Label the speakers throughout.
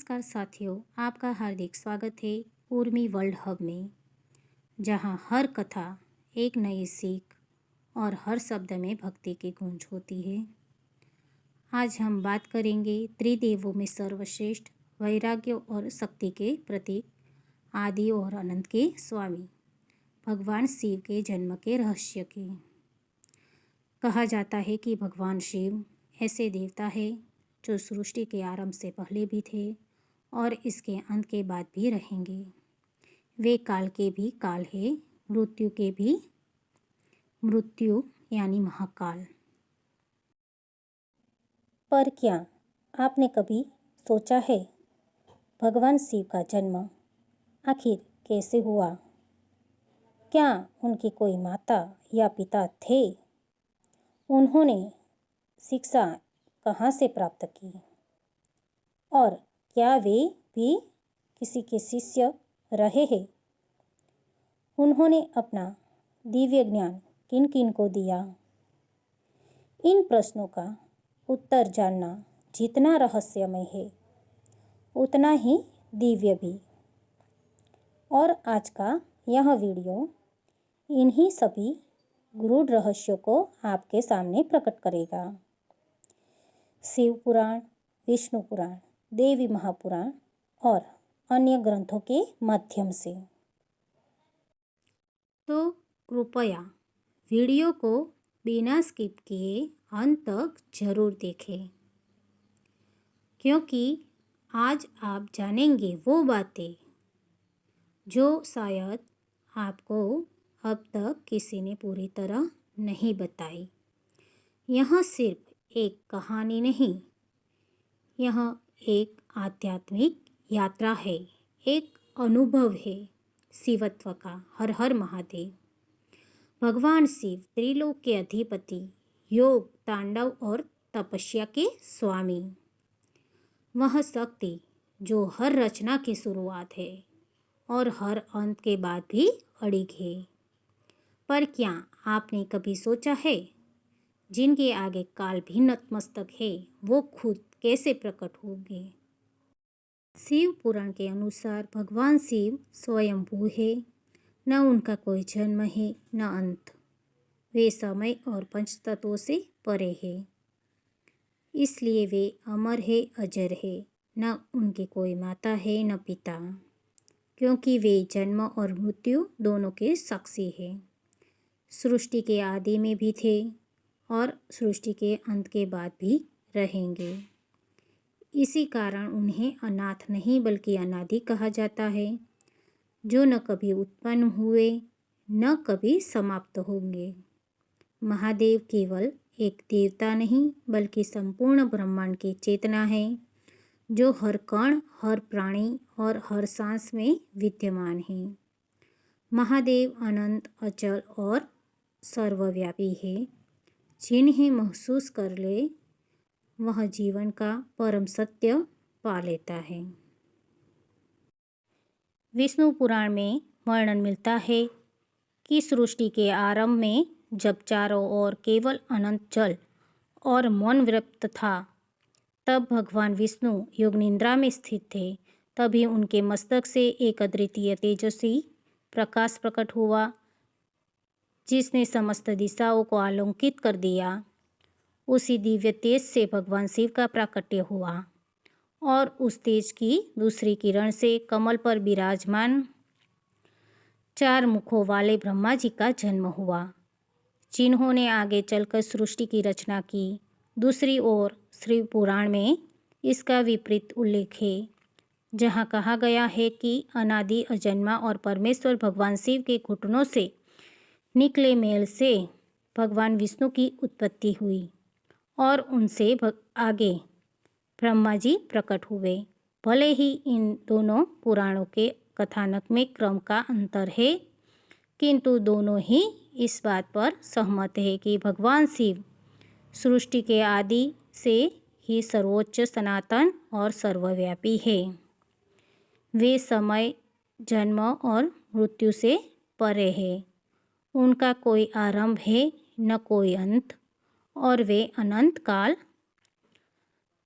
Speaker 1: नमस्कार साथियों, आपका हार्दिक स्वागत है उर्मी वर्ल्ड हब में, जहां हर कथा एक नई सीख और हर शब्द में भक्ति की गूंज होती है। आज हम बात करेंगे त्रिदेवों में सर्वश्रेष्ठ, वैराग्य और शक्ति के प्रतीक, आदि और अनंत के स्वामी भगवान शिव के जन्म के रहस्य की। कहा जाता है कि भगवान शिव ऐसे देवता है जो सृष्टि के आरंभ से पहले भी थे और इसके अंत के बाद भी रहेंगे। वे काल के भी काल है, मृत्यु के भी मृत्यु यानी महाकाल। पर क्या आपने कभी सोचा है भगवान शिव का जन्म आखिर कैसे हुआ? क्या उनकी कोई माता या पिता थे? उन्होंने शिक्षा कहाँ से प्राप्त की? और क्या वे भी किसी के शिष्य रहे हैं? उन्होंने अपना दिव्य ज्ञान किन किन को दिया? इन प्रश्नों का उत्तर जानना जितना रहस्यमय है उतना ही दिव्य भी। और आज का यह वीडियो इन्हीं सभी गूढ़ रहस्यों को आपके सामने प्रकट करेगा। शिव पुराण, विष्णु पुराण, देवी महापुराण और अन्य ग्रंथों के माध्यम से। तो कृपया वीडियो को बिना स्किप किए अंत तक जरूर देखें, क्योंकि आज आप जानेंगे वो बातें जो शायद आपको अब तक किसी ने पूरी तरह नहीं बताई। यह सिर्फ एक कहानी नहीं, यह एक आध्यात्मिक यात्रा है, एक अनुभव है शिवत्व का। हर हर महादेव। भगवान शिव त्रिलोक के अधिपति, योग, तांडव और तपस्या के स्वामी, वह शक्ति जो हर रचना की शुरुआत है और हर अंत के बाद भी अडिग है। पर क्या आपने कभी सोचा है जिनके आगे काल भी नतमस्तक है वो खुद कैसे प्रकट होंगे? शिव पुराण के अनुसार भगवान शिव स्वयंभू है, न उनका कोई जन्म है न अंत। वे समय और पंचतत्वों से परे है, इसलिए वे अमर है, अजर है। न उनकी कोई माता है न पिता, क्योंकि वे जन्म और मृत्यु दोनों के साक्षी है। सृष्टि के आदि में भी थे और सृष्टि के अंत के बाद भी रहेंगे। इसी कारण उन्हें अनाथ नहीं बल्कि अनादि कहा जाता है, जो न कभी उत्पन्न हुए न कभी समाप्त होंगे। महादेव केवल एक देवता नहीं बल्कि संपूर्ण ब्रह्मांड की चेतना है, जो हर कण, हर प्राणी और हर सांस में विद्यमान है। महादेव अनंत, अचल और सर्वव्यापी है। जिन्हें महसूस कर ले वह जीवन का परम सत्य पा लेता है। विष्णु पुराण में वर्णन मिलता है कि सृष्टि के आरंभ में जब चारों ओर केवल अनंत जल और मौन व्याप्त था, तब भगवान विष्णु योग निद्रा में स्थित थे। तभी उनके मस्तक से एक अद्वितीय तेजस्वी प्रकाश प्रकट हुआ, जिसने समस्त दिशाओं को आलोकित कर दिया। उसी दिव्य तेज से भगवान शिव का प्राकट्य हुआ और उस तेज की दूसरी किरण से कमल पर विराजमान 4 मुखों वाले ब्रह्मा जी का जन्म हुआ, जिन्होंने आगे चलकर सृष्टि की रचना की। दूसरी ओर शिव पुराण में इसका विपरीत उल्लेख है, जहाँ कहा गया है कि अनादि अजन्मा और परमेश्वर भगवान शिव के घुटनों से निकले मेल से भगवान विष्णु की उत्पत्ति हुई और उनसे आगे ब्रह्मा जी प्रकट हुए। भले ही इन दोनों पुराणों के कथानक में क्रम का अंतर है, किंतु दोनों ही इस बात पर सहमत है कि भगवान शिव सृष्टि के आदि से ही सर्वोच्च, सनातन और सर्वव्यापी है। वे समय, जन्म और मृत्यु से परे है। उनका कोई आरंभ है न कोई अंत, और वे अनंत काल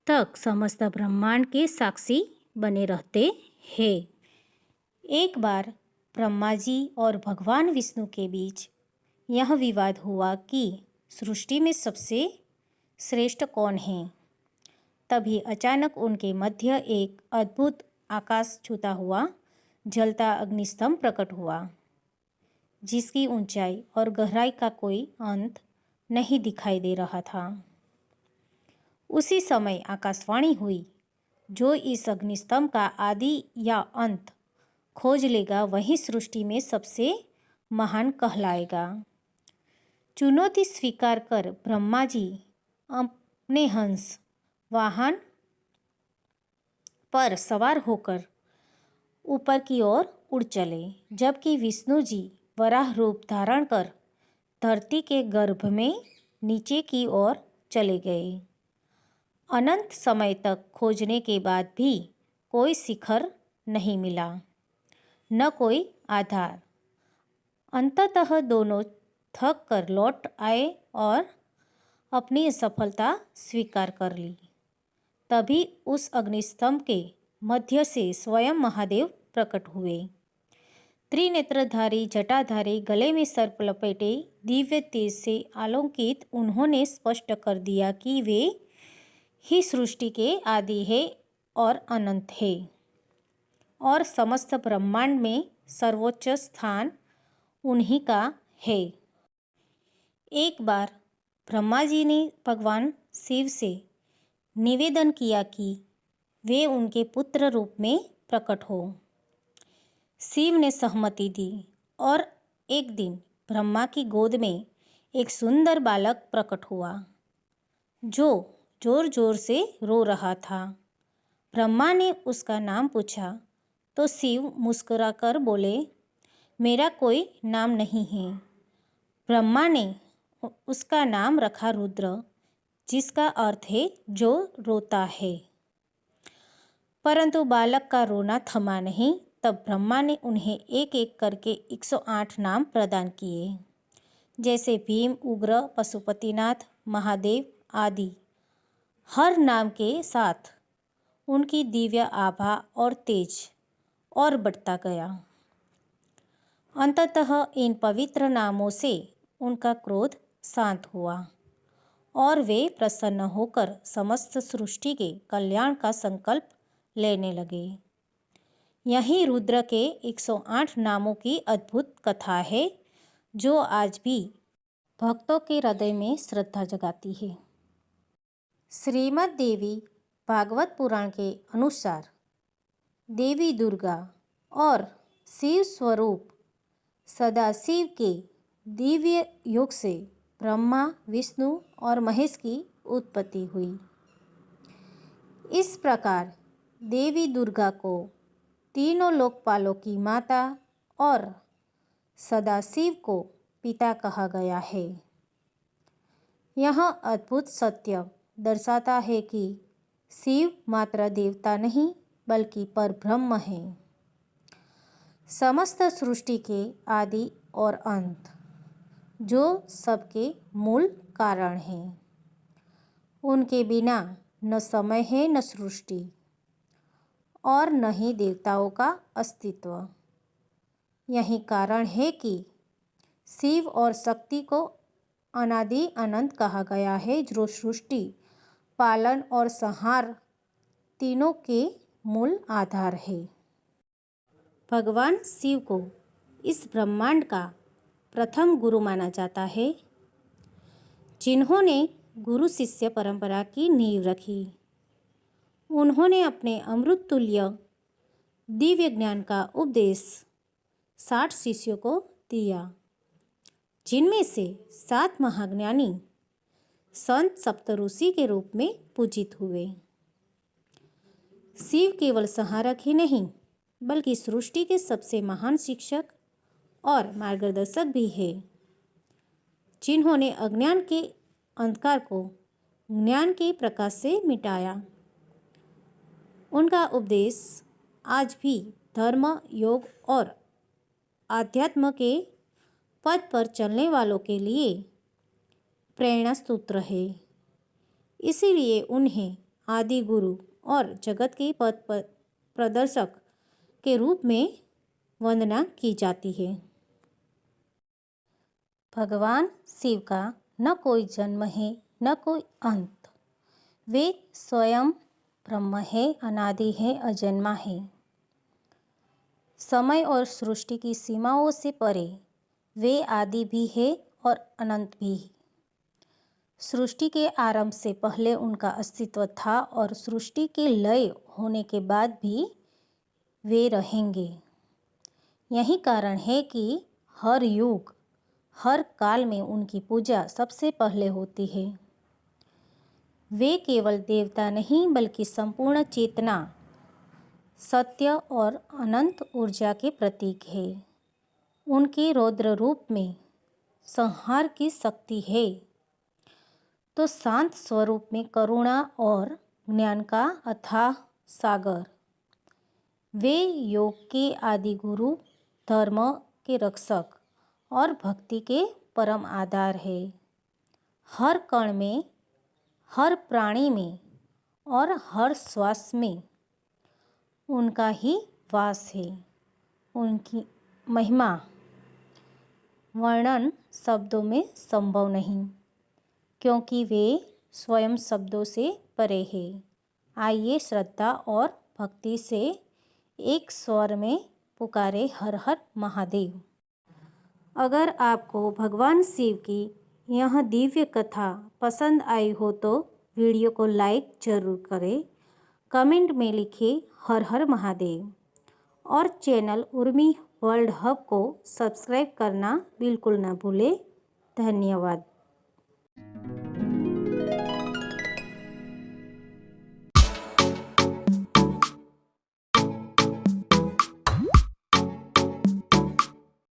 Speaker 1: तक समस्त ब्रह्मांड के साक्षी बने रहते हैं। एक बार ब्रह्मा जी और भगवान विष्णु के बीच यह विवाद हुआ कि सृष्टि में सबसे श्रेष्ठ कौन है। तभी अचानक उनके मध्य एक अद्भुत आकाश छूता हुआ जलता अग्निस्तंभ प्रकट हुआ, जिसकी ऊंचाई और गहराई का कोई अंत नहीं दिखाई दे रहा था। उसी समय आकाशवाणी हुई, जो इस अग्निस्तंभ का आदि या अंत खोज लेगा वही सृष्टि में सबसे महान कहलाएगा। चुनौती स्वीकार कर ब्रह्मा जी अपने हंस वाहन पर सवार होकर ऊपर की ओर उड़ चले, जबकि विष्णु जी वराह रूप धारण कर धरती के गर्भ में नीचे की ओर चले गए। अनंत समय तक खोजने के बाद भी कोई शिखर नहीं मिला, न कोई आधार। अंततः दोनों थक कर लौट आए और अपनी असफलता स्वीकार कर ली। तभी उस अग्निस्तंभ के मध्य से स्वयं महादेव प्रकट हुए। त्रिनेत्रधारी जटाधारी, गले में सर्प लपेटे, दिव्य तेज से आलोकित उन्होंने स्पष्ट कर दिया कि वे ही सृष्टि के आदि है और अनंत है, और समस्त ब्रह्मांड में सर्वोच्च स्थान उन्हीं का है। एक बार ब्रह्मा जी ने भगवान शिव से निवेदन किया कि वे उनके पुत्र रूप में प्रकट हो। शिव ने सहमति दी और एक दिन ब्रह्मा की गोद में एक सुंदर बालक प्रकट हुआ, जो जोर जोर से रो रहा था। ब्रह्मा ने उसका नाम पूछा तो शिव मुस्कुराकर बोले, मेरा कोई नाम नहीं है। ब्रह्मा ने उसका नाम रखा रुद्र, जिसका अर्थ है जो रोता है। परंतु बालक का रोना थमा नहीं। तब ब्रह्मा ने उन्हें एक एक करके 108 नाम प्रदान किए, जैसे भीम, उग्र, पशुपतिनाथ, महादेव आदि। हर नाम के साथ उनकी दिव्य आभा और तेज और बढ़ता गया। अंततः इन पवित्र नामों से उनका क्रोध शांत हुआ और वे प्रसन्न होकर समस्त सृष्टि के कल्याण का संकल्प लेने लगे। यही रुद्र के 108 नामों की अद्भुत कथा है, जो आज भी भक्तों के हृदय में श्रद्धा जगाती है। श्रीमद् देवी भागवत पुराण के अनुसार देवी दुर्गा और शिव स्वरूप सदाशिव के दिव्य योग से ब्रह्मा, विष्णु और महेश की उत्पत्ति हुई। इस प्रकार देवी दुर्गा को तीनों लोकपालों की माता और सदाशिव को पिता कहा गया है। यह अद्भुत सत्य दर्शाता है कि शिव मात्र देवता नहीं बल्कि परब्रह्म है, समस्त सृष्टि के आदि और अंत, जो सबके मूल कारण है। उनके बिना न समय है, न सृष्टि, और न ही देवताओं का अस्तित्व। यही कारण है कि शिव और शक्ति को अनादि अनंत कहा गया है, जो सृष्टि, पालन और संहार तीनों के मूल आधार है। भगवान शिव को इस ब्रह्मांड का प्रथम गुरु माना जाता है, जिन्होंने गुरु शिष्य परंपरा की नींव रखी। उन्होंने अपने अमृत तुल्य दिव्य ज्ञान का उपदेश 60 शिष्यों को दिया, जिनमें से 7 महाज्ञानी संत सप्तऋषि के रूप में पूजित हुए। शिव केवल संहारक ही नहीं, बल्कि सृष्टि के सबसे महान शिक्षक और मार्गदर्शक भी है, जिन्होंने अज्ञान के अंधकार को ज्ञान के प्रकाश से मिटाया। उनका उपदेश आज भी धर्म, योग और आध्यात्म के पथ पर चलने वालों के लिए प्रेरणा सूत्र है। इसीलिए उन्हें आदि गुरु और जगत के पथ पर प्रदर्शक के रूप में वंदना की जाती है। भगवान शिव का न कोई जन्म है न कोई अंत। वे स्वयं ब्रह्म है, अनादि है, अजन्मा है। समय और सृष्टि की सीमाओं से परे वे आदि भी है और अनंत भी। सृष्टि के आरंभ से पहले उनका अस्तित्व था और सृष्टि के लय होने के बाद भी वे रहेंगे। यही कारण है कि हर युग, हर काल में उनकी पूजा सबसे पहले होती है। वे केवल देवता नहीं बल्कि संपूर्ण चेतना, सत्य और अनंत ऊर्जा के प्रतीक है। उनके रौद्र रूप में संहार की शक्ति है तो शांत स्वरूप में करुणा और ज्ञान का अथाह सागर। वे योग के आदि गुरु, धर्म के रक्षक और भक्ति के परम आधार है। हर कण में, हर प्राणी में और हर श्वास में उनका ही वास है। उनकी महिमा वर्णन शब्दों में संभव नहीं, क्योंकि वे स्वयं शब्दों से परे है। आइए श्रद्धा और भक्ति से एक स्वर में पुकारे हर हर महादेव। अगर आपको भगवान शिव की यह दिव्य कथा पसंद आई हो तो वीडियो को लाइक जरूर करें, कमेंट में लिखें हर हर महादेव और चैनल उर्मी वर्ल्ड हब को सब्सक्राइब करना बिल्कुल ना भूलें। धन्यवाद।